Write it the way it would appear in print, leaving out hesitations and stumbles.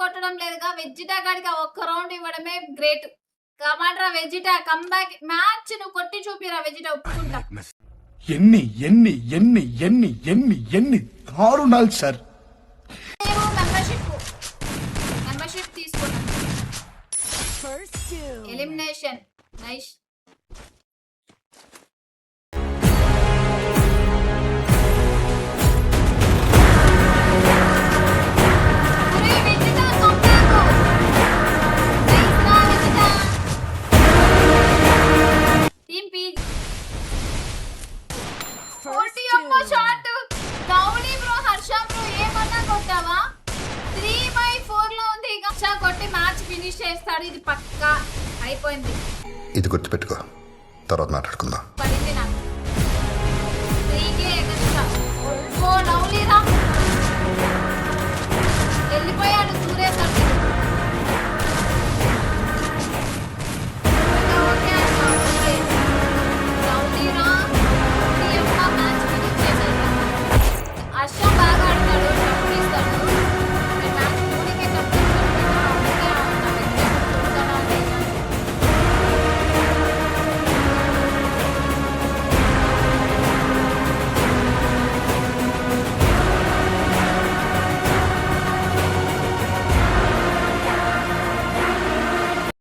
కొట్టడం లేదుగా. వెజిటా గాడికి ఆ ఒక్క రౌండ్ ఇవ్వడమే గ్రేట్. కమాండ్రా వెజిటా, కమ్ బ్యాక్. మ్యాచ్ నువ్వు కొట్టి చూపిరా వెజిటా, ఒప్పుకుంటా. ఎన్ని ఎన్ని ఎన్ని ఎన్ని ఎన్ని ఎన్ని దారుణాలు సార్. మెంబర్షిప్ తీసుకున్నాను. Elimination nice. Shot Gauli bro, Harsha bro ఏమన్నా కొట్టావా? 3/4 లో ఉంది. హర్ష కొట్టి మ్యాచ్ ఫినిష్ చేస్తాడు, ఇది పక్కా అయిపోయింది. ఇది గుర్తుపెట్టుకో, తర్వాత మాట్లాడుకుందాం. పడింది నాకు.